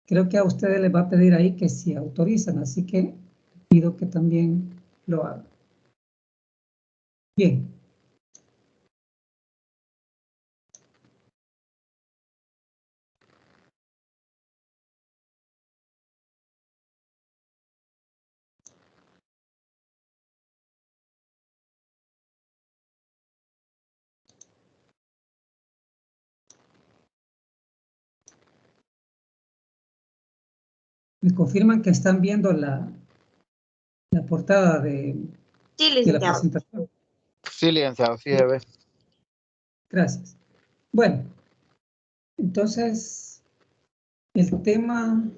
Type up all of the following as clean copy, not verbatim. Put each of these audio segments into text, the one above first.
creo que a ustedes les va a pedir ahí que si autorizan, así que pido que también lo hagan. Bien. Me confirman que están viendo la portada de la presentación. Sí, licenciado, sí se ve. Gracias. Bueno, entonces, el tema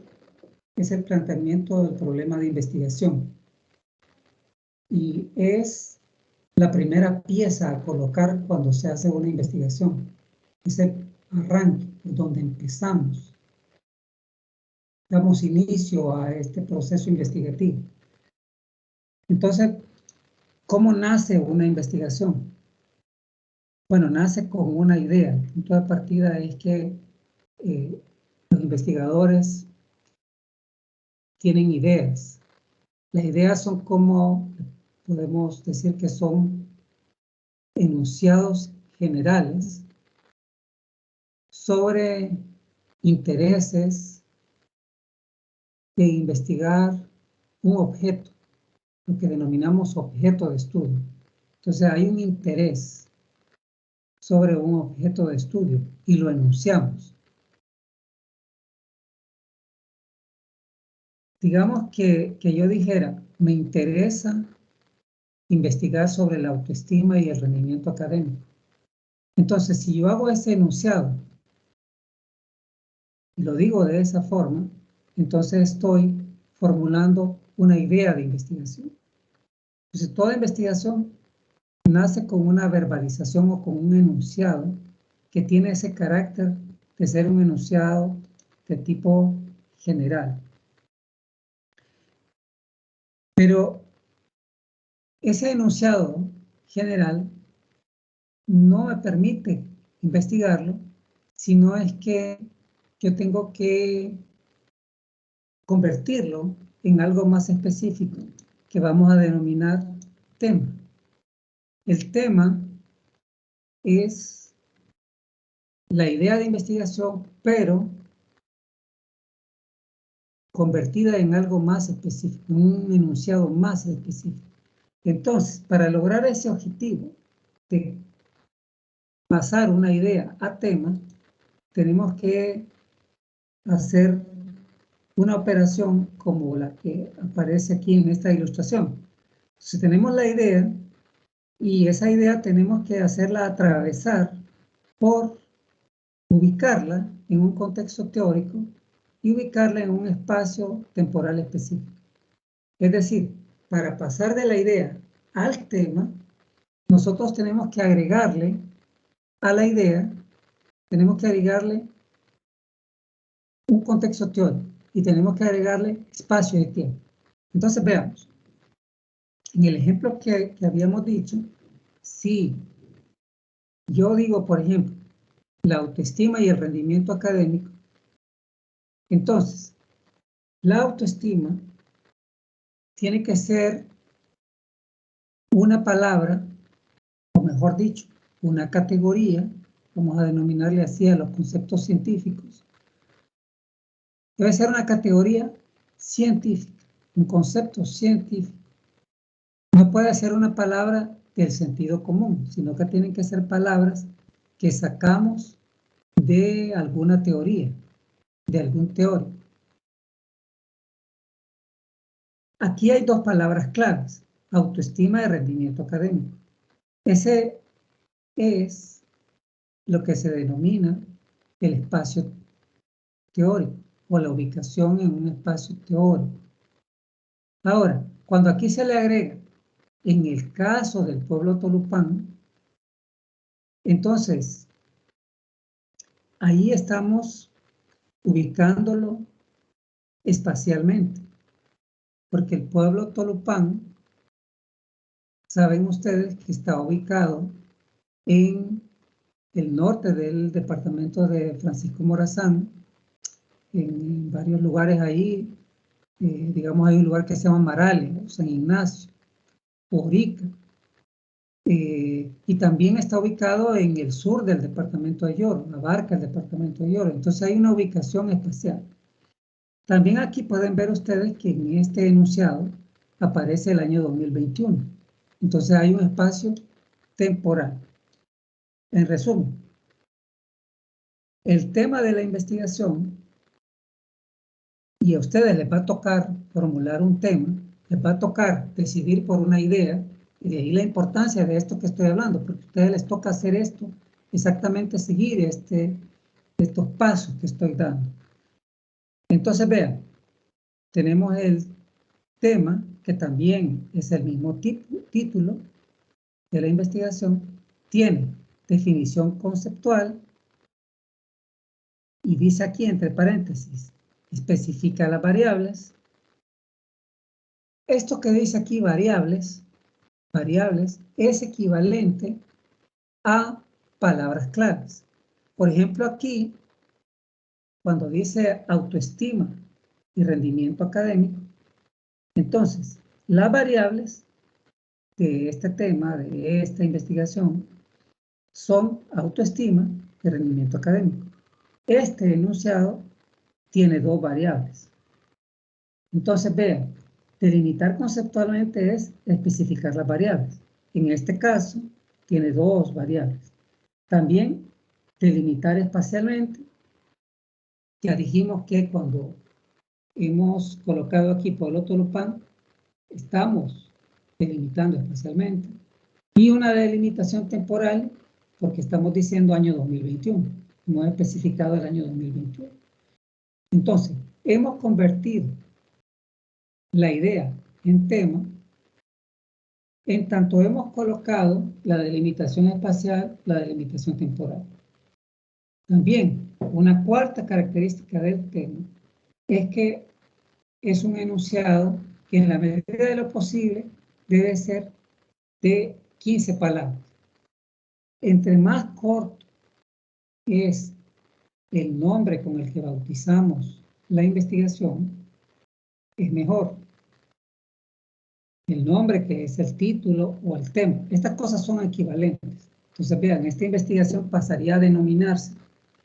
es el planteamiento del problema de investigación. Y es la primera pieza a colocar cuando se hace una investigación. Es el arranque, por donde empezamos. Damos inicio a este proceso investigativo. Entonces, ¿cómo nace una investigación? Bueno, nace con una idea. El punto de partida es que los investigadores tienen ideas. Las ideas son como, podemos decir que son enunciados generales sobre intereses de investigar un objeto, lo que denominamos objeto de estudio. Entonces hay un interés sobre un objeto de estudio y lo enunciamos. Digamos que yo dijera, me interesa investigar sobre la autoestima y el rendimiento académico. Entonces, si yo hago ese enunciado y lo digo de esa forma, entonces estoy formulando una idea de investigación. Entonces, toda investigación nace con una verbalización o con un enunciado que tiene ese carácter de ser un enunciado de tipo general. Pero ese enunciado general no me permite investigarlo, sino es que yo tengo que convertirlo en algo más específico que vamos a denominar tema. El tema es la idea de investigación, pero convertida en algo más específico, en un enunciado más específico. Entonces, para lograr ese objetivo de pasar una idea a tema, tenemos que hacer una operación como la que aparece aquí en esta ilustración. Entonces, tenemos la idea y esa idea tenemos que hacerla atravesar por ubicarla en un contexto teórico y ubicarla en un espacio temporal específico. Es decir, para pasar de la idea al tema, nosotros tenemos que agregarle a la idea, tenemos que agregarle un contexto teórico y tenemos que agregarle espacio de tiempo. Entonces veamos, en el ejemplo que habíamos dicho, si yo digo, por ejemplo, la autoestima y el rendimiento académico, entonces la autoestima tiene que ser una palabra, o mejor dicho, una categoría, vamos a denominarle así a los conceptos científicos. Debe ser una categoría científica, un concepto científico. No puede ser una palabra del sentido común, sino que tienen que ser palabras que sacamos de alguna teoría, de algún teórico. Aquí hay dos palabras claves, autoestima y rendimiento académico. Ese es lo que se denomina el espacio teórico o la ubicación en un espacio teórico. Ahora, cuando aquí se le agrega, en el caso del pueblo tolupán, entonces, ahí estamos ubicándolo espacialmente, porque el pueblo tolupán, saben ustedes que está ubicado en el norte del departamento de Francisco Morazán, en varios lugares ahí, digamos, hay un lugar que se llama Marales, San Ignacio, Orica, y también está ubicado en el sur del departamento de Lloro, abarca el departamento de Lloro, entonces hay una ubicación espacial. También aquí pueden ver ustedes que en este enunciado aparece el año 2021, entonces hay un espacio temporal. En resumen, el tema de la investigación, y a ustedes les va a tocar formular un tema, les va a tocar decidir por una idea, y de ahí la importancia de esto que estoy hablando, porque a ustedes les toca hacer esto, exactamente seguir estos pasos que estoy dando. Entonces vean, tenemos el tema, que también es el mismo título de la investigación, tiene definición conceptual, y dice aquí entre paréntesis, especifica las variables. Esto que dice aquí variables, es equivalente a palabras claves. Por ejemplo, aquí, cuando dice autoestima y rendimiento académico, entonces, las variables de este tema, de esta investigación, son autoestima y rendimiento académico. Este enunciado tiene dos variables. Entonces, vean, delimitar conceptualmente es especificar las variables. En este caso, tiene dos variables. También, delimitar espacialmente. Ya dijimos que cuando hemos colocado aquí Pueblo Tolopán, estamos delimitando espacialmente. Y una delimitación temporal, porque estamos diciendo año 2021. No he especificado el año 2021. Entonces, hemos convertido la idea en tema, en tanto hemos colocado la delimitación espacial, la delimitación temporal. También, una cuarta característica del tema es que es un enunciado que en la medida de lo posible debe ser de 15 palabras. Entre más corto es el nombre con el que bautizamos la investigación, es mejor. El nombre, que es el título o el tema. Estas cosas son equivalentes. Entonces, vean, esta investigación pasaría a denominarse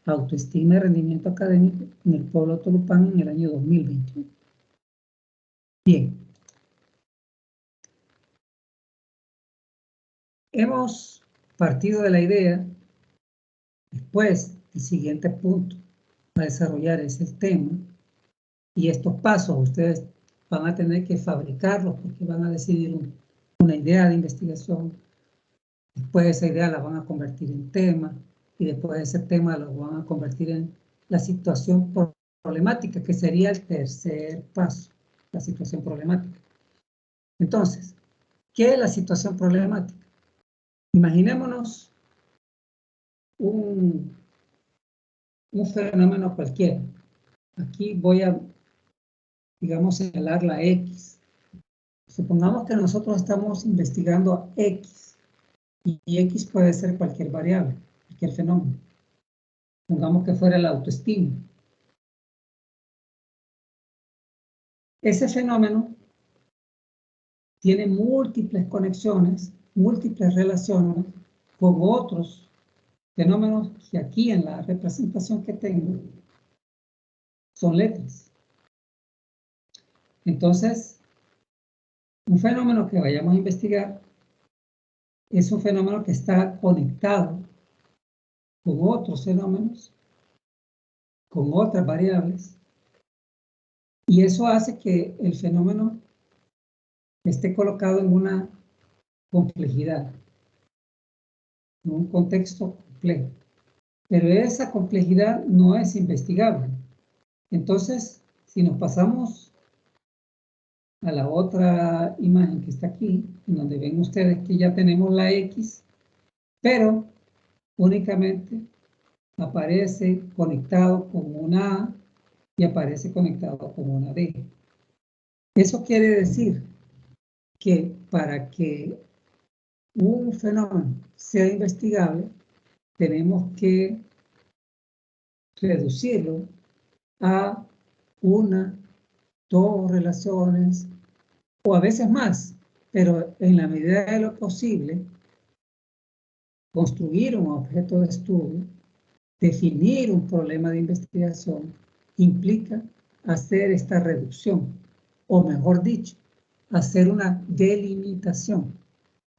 Autoestima y Rendimiento Académico en el Pueblo Tolopán en el año 2021. Bien. Hemos partido de la idea, después, el siguiente punto a desarrollar es el tema, y estos pasos ustedes van a tener que fabricarlos porque van a decidir una idea de investigación. Después esa idea la van a convertir en tema, y después de ese tema lo van a convertir en la situación problemática, que sería el tercer paso, la situación problemática. Entonces, ¿qué es la situación problemática? Imaginémonos un fenómeno cualquiera. Aquí voy a, digamos, señalar la X. Supongamos que nosotros estamos investigando X, y X puede ser cualquier variable, cualquier fenómeno. Pongamos que fuera la autoestima. Ese fenómeno tiene múltiples conexiones, múltiples relaciones con otros fenómenos que aquí en la representación que tengo son letras. Entonces, un fenómeno que vayamos a investigar es un fenómeno que está conectado con otros fenómenos, con otras variables, y eso hace que el fenómeno esté colocado en una complejidad, en un contexto complejo. Pero esa complejidad no es investigable. Entonces, si nos pasamos a la otra imagen que está aquí, en donde ven ustedes que ya tenemos la X, pero únicamente aparece conectado con una A y aparece conectado con una D. Eso quiere decir que para que un fenómeno sea investigable, tenemos que reducirlo a una, dos relaciones, o a veces más, pero en la medida de lo posible, construir un objeto de estudio, definir un problema de investigación, implica hacer esta reducción, o mejor dicho, hacer una delimitación,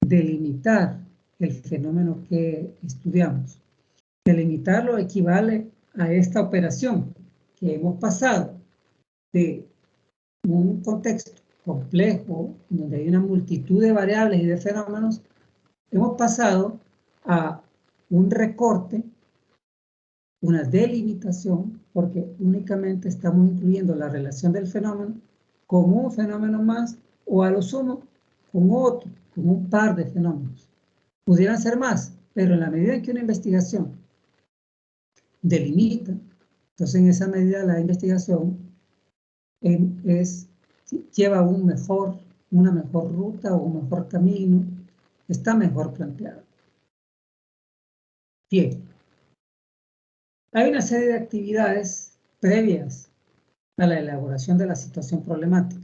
delimitar el fenómeno que estudiamos. Delimitarlo equivale a esta operación que hemos pasado de un contexto complejo, donde hay una multitud de variables y de fenómenos, hemos pasado a un recorte, una delimitación, porque únicamente estamos incluyendo la relación del fenómeno con un fenómeno más, o a lo sumo con otro, con un par de fenómenos. Pudieran ser más, pero en la medida en que una investigación delimita, entonces en esa medida la investigación lleva una mejor ruta o un mejor camino, está mejor planteado. Bien, hay una serie de actividades previas a la elaboración de la situación problemática.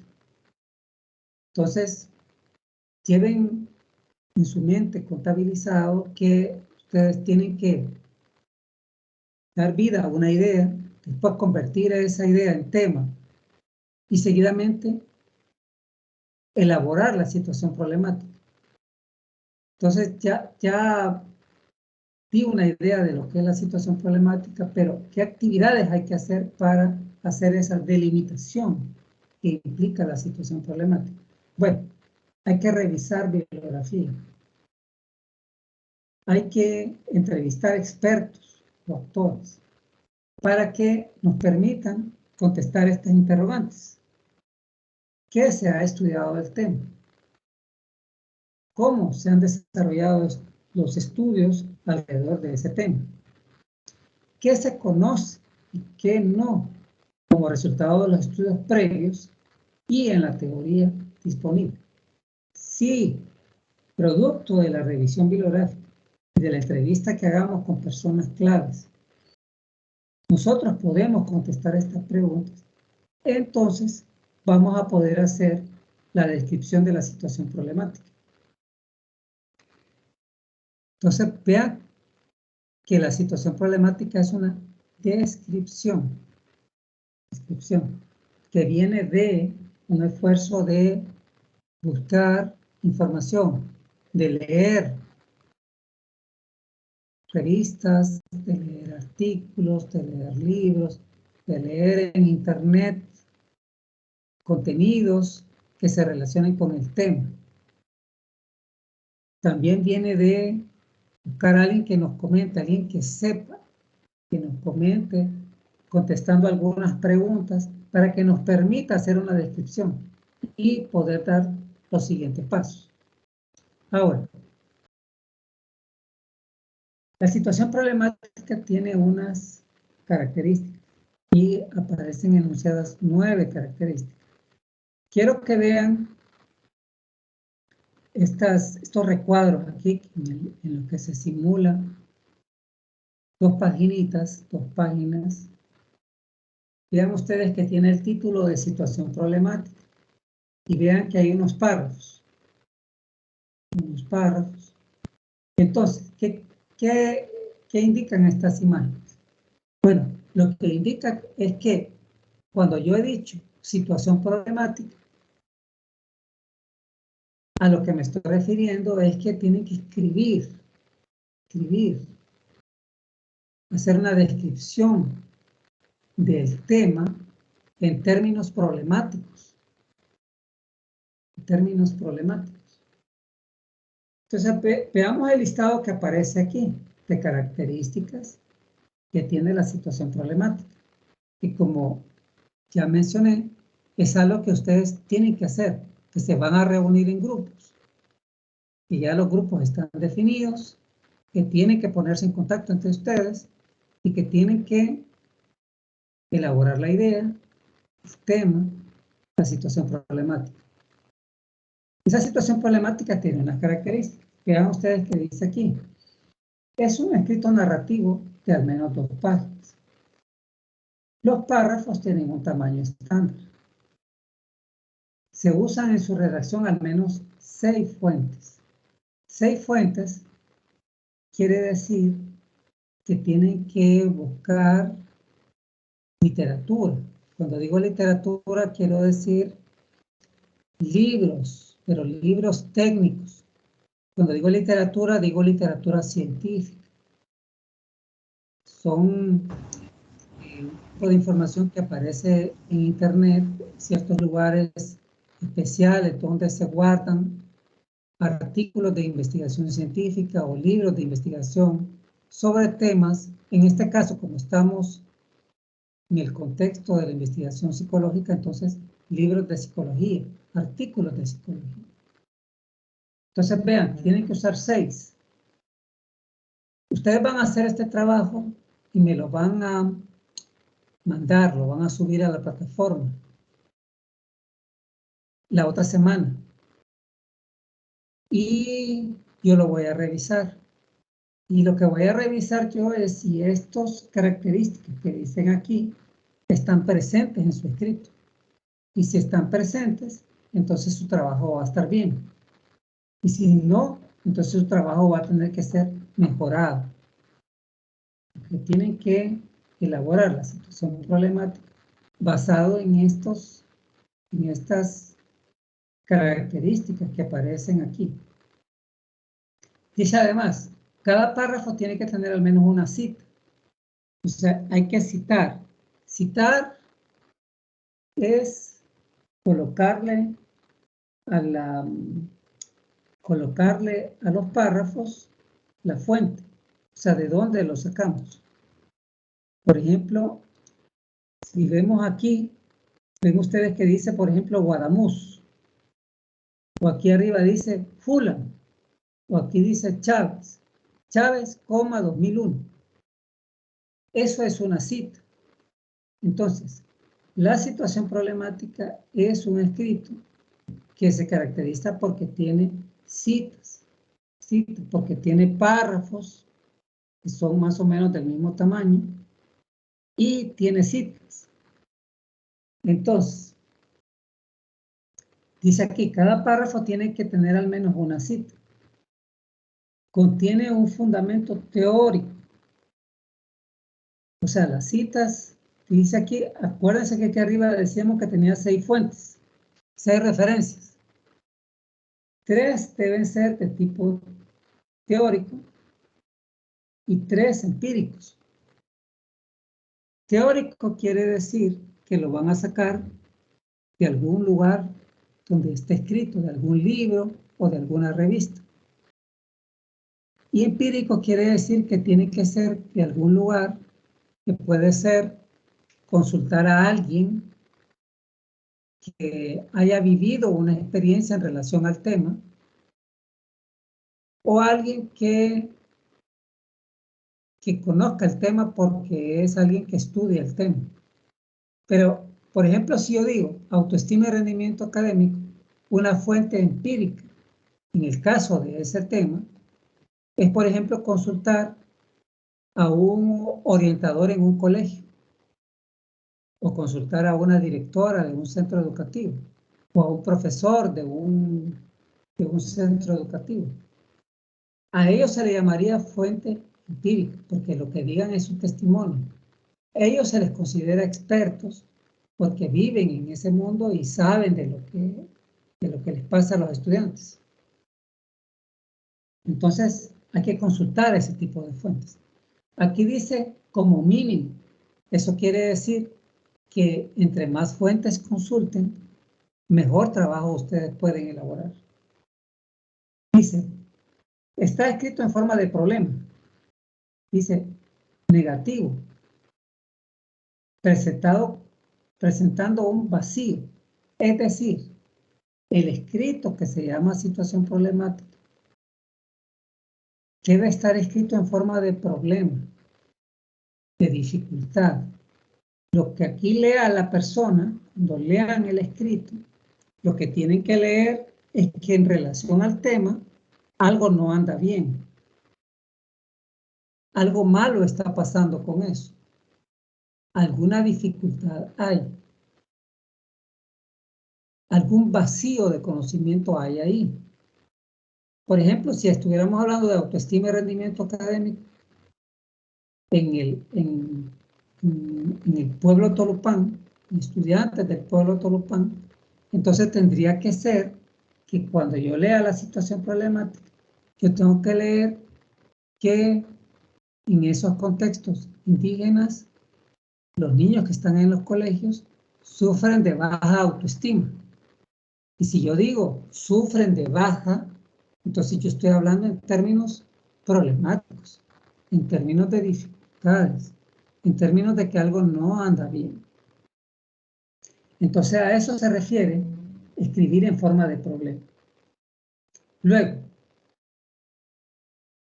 Entonces, lleven en su mente contabilizado que ustedes tienen que dar vida a una idea, después convertir esa idea en tema y seguidamente elaborar la situación problemática. Entonces ya di una idea de lo que es la situación problemática, pero ¿qué actividades hay que hacer para hacer esa delimitación que implica la situación problemática? Bueno, hay que revisar bibliografía. Hay que entrevistar expertos o autores para que nos permitan contestar estas interrogantes. ¿Qué se ha estudiado del tema? ¿Cómo se han desarrollado los estudios alrededor de ese tema? ¿Qué se conoce y qué no como resultado de los estudios previos y en la teoría disponible? Si, producto de la revisión bibliográfica y de la entrevista que hagamos con personas claves, nosotros podemos contestar estas preguntas, entonces vamos a poder hacer la descripción de la situación problemática. Entonces, vean que la situación problemática es una descripción que viene de un esfuerzo de buscar información, de leer revistas, de leer artículos, de leer libros, de leer en internet contenidos que se relacionen con el tema. También viene de buscar a alguien que nos comente, alguien que sepa, que nos comente, contestando algunas preguntas para que nos permita hacer una descripción y poder dar los siguientes pasos. Ahora, la situación problemática tiene unas características y aparecen enunciadas 9 características. Quiero que vean estos recuadros aquí en lo que se simula dos páginas. Vean ustedes que tiene el título de situación problemática y vean que hay unos párrafos. Entonces, ¿qué indican estas imágenes? Bueno, lo que indica es que cuando yo he dicho situación problemática, a lo que me estoy refiriendo es que tienen que escribir, hacer una descripción del tema en términos problemáticos. Entonces, veamos el listado que aparece aquí de características que tiene la situación problemática. Y como ya mencioné, es algo que ustedes tienen que hacer, que se van a reunir en grupos. Y ya los grupos están definidos, que tienen que ponerse en contacto entre ustedes y que tienen que elaborar la idea, el tema, la situación problemática. Esa situación problemática tiene unas características. Vean ustedes que dice aquí. Es un escrito narrativo de al menos 2 páginas. Los párrafos tienen un tamaño estándar. Se usan en su redacción al menos 6 fuentes. 6 fuentes quiere decir que tienen que buscar literatura. Cuando digo literatura, quiero decir libros, pero libros técnicos. Cuando digo literatura científica. Son un tipo de información que aparece en Internet, ciertos lugares especiales donde se guardan artículos de investigación científica o libros de investigación sobre temas, en este caso, como estamos en el contexto de la investigación psicológica, entonces libros de psicología, artículos de psicología. Entonces vean, tienen que usar 6. Ustedes van a hacer este trabajo y me lo van a mandar, lo van a subir a la plataforma la otra semana. Y yo lo voy a revisar. Y lo que voy a revisar yo es si estas características que dicen aquí están presentes en su escrito. Y si están presentes, entonces su trabajo va a estar bien. Y si no, entonces su trabajo va a tener que ser mejorado. Porque tienen que elaborar la situación problemática basado en estas características que aparecen aquí. Dice además, cada párrafo tiene que tener al menos una cita. O sea, hay que citar. Citar es colocarle a los párrafos la fuente. O sea, ¿de dónde lo sacamos? Por ejemplo, si vemos aquí, ven ustedes que dice, por ejemplo, Guadamuz. O aquí arriba dice Fulano. O aquí dice Chávez. Chávez, 2001. Eso es una cita. Entonces, la situación problemática es un escrito que se caracteriza porque tiene citas, porque tiene párrafos que son más o menos del mismo tamaño y tiene citas. Entonces, dice aquí, cada párrafo tiene que tener al menos una cita. Contiene un fundamento teórico. O sea, las citas, dice aquí, acuérdense que aquí arriba decíamos que tenía 6 fuentes, 6 referencias. 3 deben ser de tipo teórico y 3 empíricos. Teórico quiere decir que lo van a sacar de algún lugar donde esté escrito, de algún libro o de alguna revista. Y empírico quiere decir que tiene que ser de algún lugar, que puede ser consultar a alguien que haya vivido una experiencia en relación al tema, o alguien que conozca el tema porque es alguien que estudia el tema. Pero, por ejemplo, si yo digo autoestima y rendimiento académico, una fuente empírica, en el caso de ese tema, es, por ejemplo, consultar a un orientador en un colegio, o consultar a una directora de un centro educativo, o a un profesor de un centro educativo. A ellos se le llamaría fuente empírica, porque lo que digan es un testimonio. A ellos se les considera expertos porque viven en ese mundo y saben de lo que les pasa a los estudiantes. Entonces, hay que consultar ese tipo de fuentes. Aquí dice como mínimo. Eso quiere decir que entre más fuentes consulten, mejor trabajo ustedes pueden elaborar. Dice, está escrito en forma de problema. Dice, negativo. Presentando un vacío. Es decir, el escrito que se llama situación problemática debe estar escrito en forma de problema, de dificultad. Lo que aquí lea la persona, cuando lean el escrito, lo que tienen que leer es que en relación al tema, algo no anda bien. Algo malo está pasando con eso. alguna dificultad hay. Algún vacío de conocimiento hay ahí. Por ejemplo, si estuviéramos hablando de autoestima y rendimiento académico, en el pueblo Tolopán, estudiantes del pueblo Tolopán, entonces tendría que ser que cuando yo lea la situación problemática, yo tengo que leer que en esos contextos indígenas, los niños que están en los colegios sufren de baja autoestima. Y si yo digo sufren de baja, entonces yo estoy hablando en términos problemáticos, en términos de dificultades, en términos de que algo no anda bien. Entonces a eso se refiere escribir en forma de problema. Luego,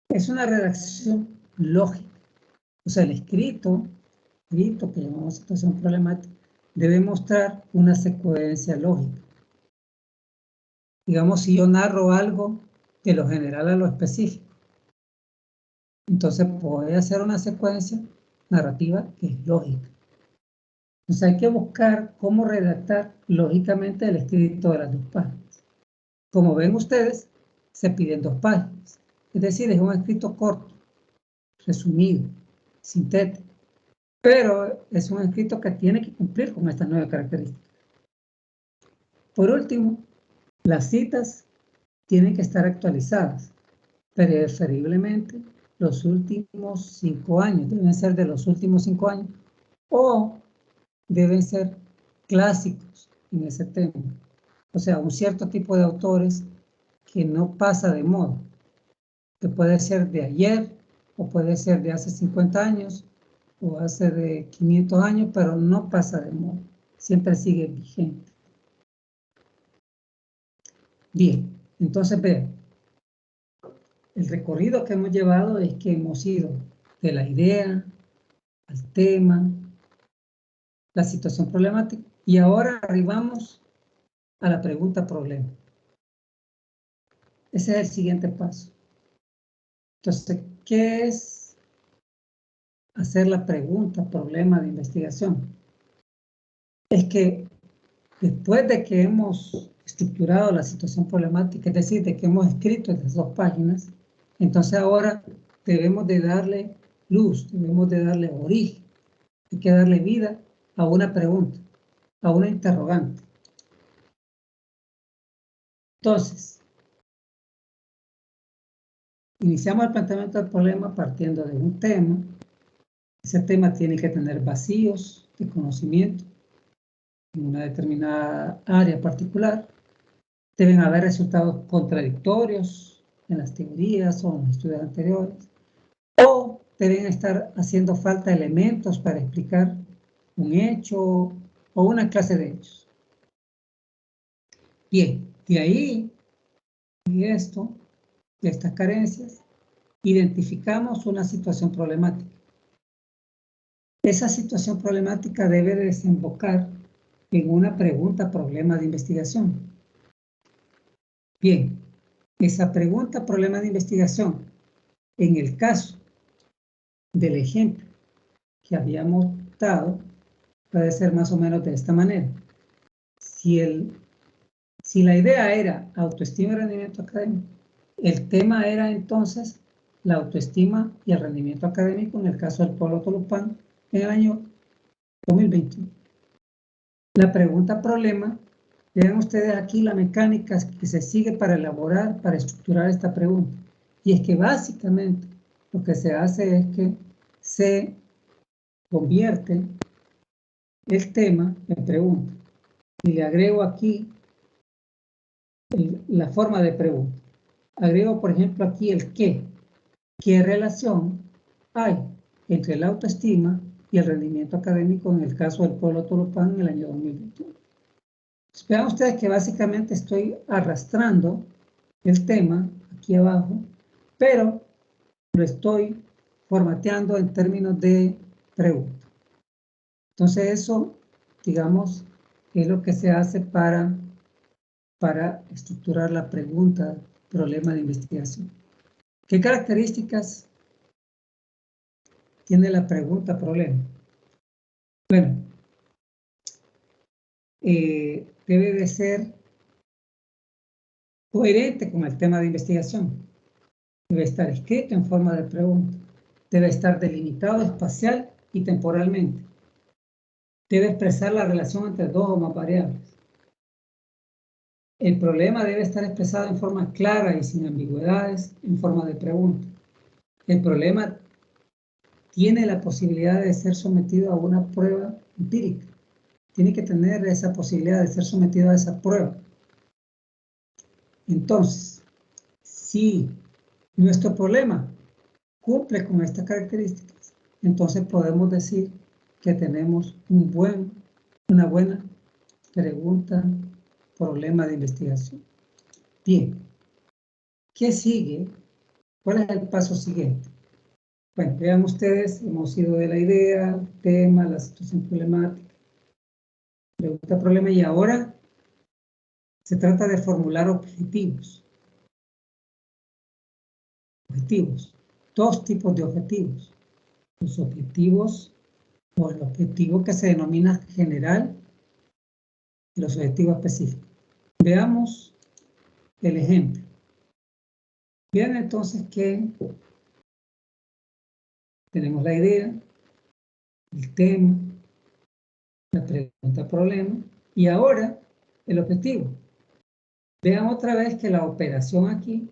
es una redacción lógica. O sea, el escrito que llamamos situación problemática, debe mostrar una secuencia lógica. Digamos, si yo narro algo de lo general a lo específico, entonces voy a hacer una secuencia narrativa que es lógica. Entonces hay que buscar cómo redactar lógicamente el escrito de las 2 páginas. Como ven ustedes, se piden 2 páginas. Es decir, es un escrito corto, resumido, sintético. Pero es un escrito que tiene que cumplir con estas 9 características. Por último, las citas tienen que estar actualizadas, preferiblemente los últimos 5 años, deben ser de los últimos 5 años, o deben ser clásicos en ese tema. O sea, un cierto tipo de autores que no pasa de moda, que puede ser de ayer, o puede ser de hace 50 años, o hace de 500 años, pero no pasa de moda, siempre sigue vigente. Bien, entonces vean, el recorrido que hemos llevado es que hemos ido de la idea al tema, la situación problemática, y ahora arribamos a la pregunta problema. Ese es el siguiente paso. Entonces, ¿qué es hacer la pregunta problema de investigación? Es que después de que hemos estructurado la situación problemática, es decir, de que hemos escrito esas 2 páginas, entonces ahora debemos de darle luz, debemos de darle origen, hay que darle vida a una pregunta, a una interrogante. Entonces, iniciamos el planteamiento del problema partiendo de un tema. Ese tema tiene que tener vacíos de conocimiento en una determinada área particular. Deben haber resultados contradictorios en las teorías o en los estudios anteriores. O deben estar haciendo falta elementos para explicar un hecho o una clase de hechos. Bien, de ahí, de estas carencias, identificamos una situación problemática. Esa situación problemática debe desembocar en una pregunta problema de investigación. Bien, esa pregunta problema de investigación, en el caso del ejemplo que habíamos dado, puede ser más o menos de esta manera. Si la idea era autoestima y rendimiento académico, el tema era entonces la autoestima y el rendimiento académico en el caso del pueblo Tolopán en el año 2021. La pregunta problema, vean ustedes aquí la mecánica que se sigue para elaborar, para estructurar esta pregunta. Y es que básicamente lo que se hace es que se convierte el tema en pregunta. Y le agrego aquí la forma de pregunta. Agrego, por ejemplo, aquí el qué. ¿Qué relación hay entre la autoestima y el rendimiento académico en el caso del pueblo Tolopán en el año 2021? Entonces, vean ustedes que básicamente estoy arrastrando el tema aquí abajo, pero lo estoy formateando en términos de pregunta. Entonces eso, digamos, es lo que se hace para estructurar la pregunta, problema de investigación. ¿Qué características tiene la pregunta problema? Bueno, debe de ser coherente con el tema de investigación. Debe estar escrito en forma de pregunta. Debe estar delimitado espacial y temporalmente. Debe expresar la relación entre dos o más variables. El problema debe estar expresado en forma clara y sin ambigüedades, en forma de pregunta. El problema tiene la posibilidad de ser sometido a una prueba empírica. Tiene que tener esa posibilidad de ser sometido a esa prueba. Entonces, si nuestro problema cumple con estas características, entonces podemos decir que tenemos una buena pregunta, problema de investigación. Bien, ¿qué sigue? ¿Cuál es el paso siguiente? Bueno, vean ustedes, hemos ido de la idea, tema, la situación problemática, pregunta, problema, y ahora se trata de formular objetivos. Objetivos. Dos tipos de objetivos. Los objetivos, o el objetivo que se denomina general y los objetivos específicos. Veamos el ejemplo. Vean entonces que tenemos la idea, el tema, la pregunta, problema, y ahora el objetivo. Vean otra vez que la operación aquí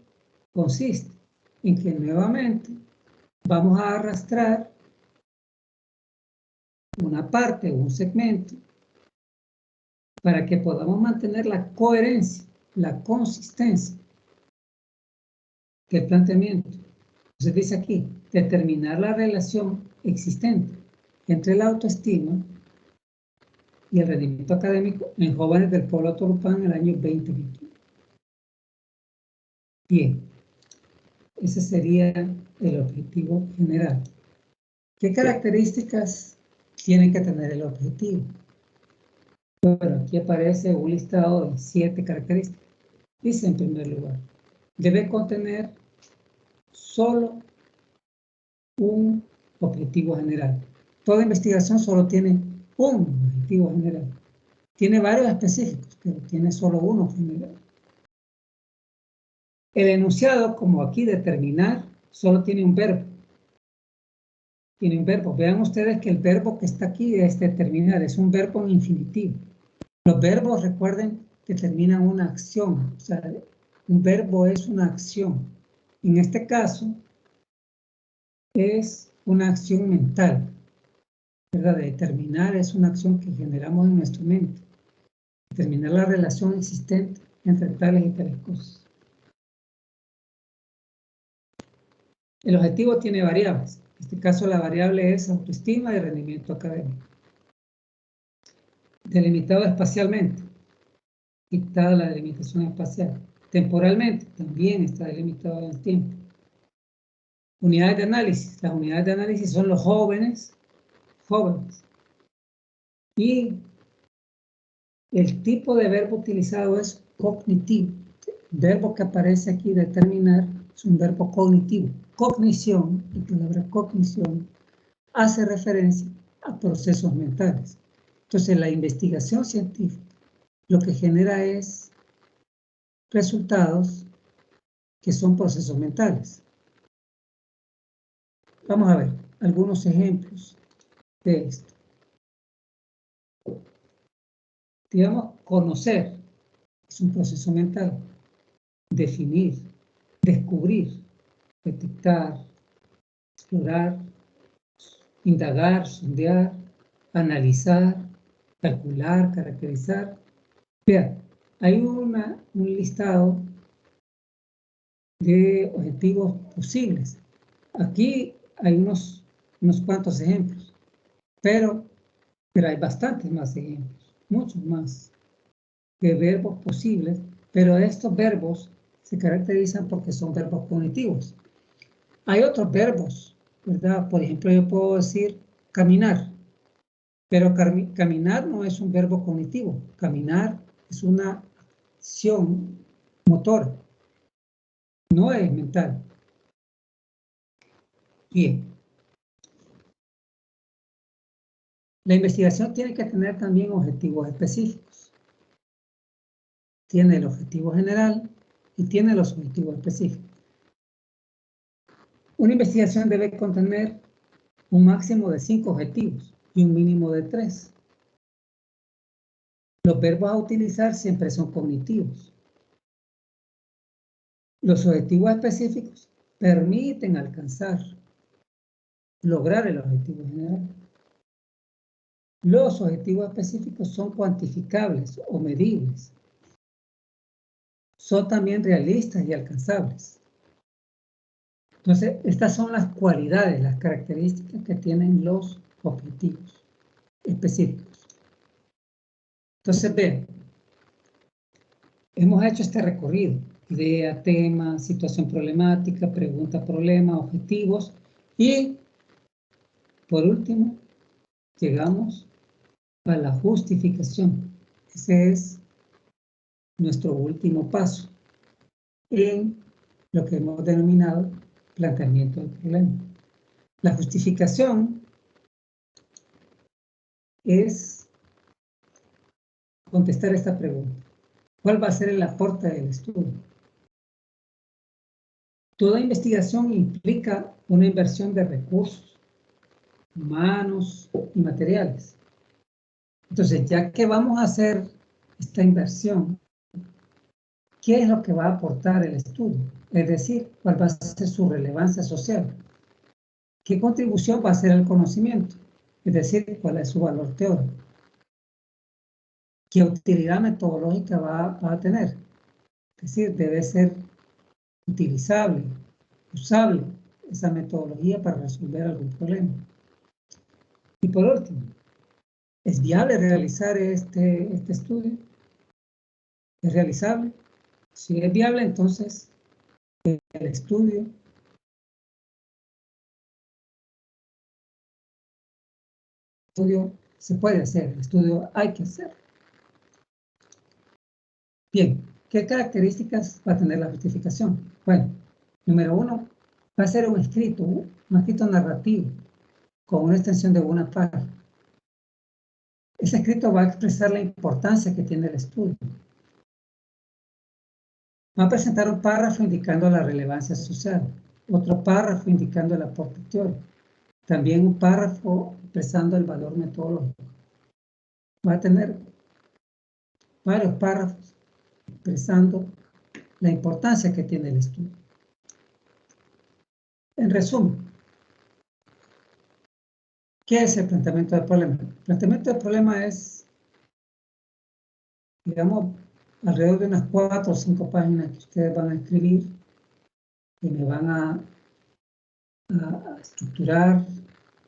consiste en que nuevamente vamos a arrastrar una parte o un segmento para que podamos mantener la coherencia, la consistencia del planteamiento. Entonces dice aquí, determinar la relación existente entre la autoestima y el rendimiento académico en jóvenes del pueblo Torupán en el año 2021. Bien, ese sería el objetivo general. ¿Qué características tiene que tener el objetivo? Bueno, aquí aparece un listado de 7 características. Dice en primer lugar, debe contener solo un objetivo general. Toda investigación solo tiene un objetivo general. Tiene varios específicos, pero tiene solo uno general. El enunciado, como aquí determinar, solo tiene un verbo. Tiene un verbo. Vean ustedes que el verbo que está aquí es determinar, es un verbo en infinitivo. Los verbos, recuerden, determinan una acción. O sea, un verbo es una acción. En este caso, es una acción mental. ¿Verdad? Determinar es una acción que generamos en nuestra mente. Determinar la relación existente entre tales y tales cosas. El objetivo tiene variables. En este caso, la variable es autoestima y rendimiento académico. Delimitado espacialmente. Quitada la delimitación espacial. Temporalmente, también está delimitado en el tiempo. Unidades de análisis. Las unidades de análisis son los jóvenes. Y el tipo de verbo utilizado es cognitivo. El verbo que aparece aquí, determinar, es un verbo cognitivo. Cognición, la palabra cognición, hace referencia a procesos mentales. Entonces, la investigación científica lo que genera es resultados que son procesos mentales. Vamos a ver algunos ejemplos de esto. Digamos, conocer es un proceso mental. Definir, descubrir, detectar, explorar, indagar, sondear, analizar, calcular, caracterizar. Vean, hay un listado de objetivos posibles. Aquí hay unos cuantos ejemplos, pero hay bastantes más ejemplos, muchos más de verbos posibles, pero estos verbos se caracterizan porque son verbos cognitivos. Hay otros verbos, ¿verdad? Por ejemplo, yo puedo decir caminar, pero caminar no es un verbo cognitivo. Caminar es una acción motora, no es mental. Bien. La investigación tiene que tener también objetivos específicos. Tiene el objetivo general y tiene los objetivos específicos. Una investigación debe contener un máximo de 5 objetivos y un mínimo de 3. Los verbos a utilizar siempre son cognitivos. Los objetivos específicos permiten lograr el objetivo general. Los objetivos específicos son cuantificables o medibles. Son también realistas y alcanzables. Entonces, estas son las cualidades, las características que tienen los objetivos específicos. Entonces, vean, hemos hecho este recorrido: idea, tema, situación problemática, pregunta, problema, objetivos y, por último, llegamos a la justificación. Ese es nuestro último paso en lo que hemos denominado planteamiento del problema. La justificación es contestar esta pregunta: ¿cuál va a ser el aporte del estudio? Toda investigación implica una inversión de recursos humanos y materiales. Entonces, ya que vamos a hacer esta inversión, ¿qué es lo que va a aportar el estudio? Es decir, ¿cuál va a ser su relevancia social? ¿Qué contribución va a hacer al conocimiento? Es decir, ¿cuál es su valor teórico? ¿Qué utilidad metodológica va a tener? Es decir, debe ser utilizable, usable esa metodología para resolver algún problema. Y por último, ¿es viable realizar este estudio? ¿Es realizable? Si es viable, entonces el estudio se puede hacer, el estudio hay que hacer. Bien, ¿qué características va a tener la justificación? Bueno, número 1, va a ser un escrito narrativo con una extensión de una página. Ese escrito va a expresar la importancia que tiene el estudio. Va a presentar un párrafo indicando la relevancia social, otro párrafo indicando el aporte teórico, también un párrafo expresando el valor metodológico. Va a tener varios párrafos expresando la importancia que tiene el estudio. En resumen, ¿qué es el planteamiento del problema? El planteamiento del problema es, digamos, alrededor de unas 4 o 5 páginas que ustedes van a escribir y me van a estructurar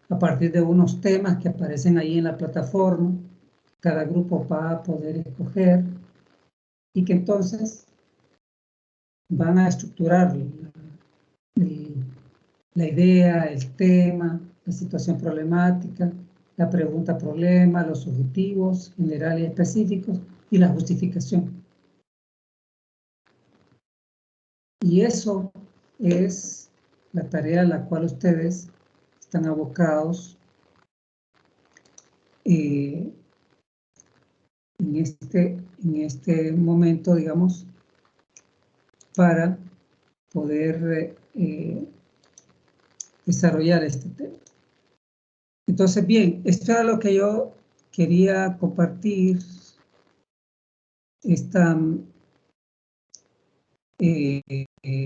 a partir de unos temas que aparecen ahí en la plataforma. Cada grupo va a poder escoger y que entonces van a estructurar la idea, el tema, la situación problemática, la pregunta problema, los objetivos generales y específicos y la justificación. Y eso es la tarea a la cual ustedes están abocados en este momento, digamos, para poder desarrollar este tema. Entonces, bien, esto era lo que yo quería compartir, esta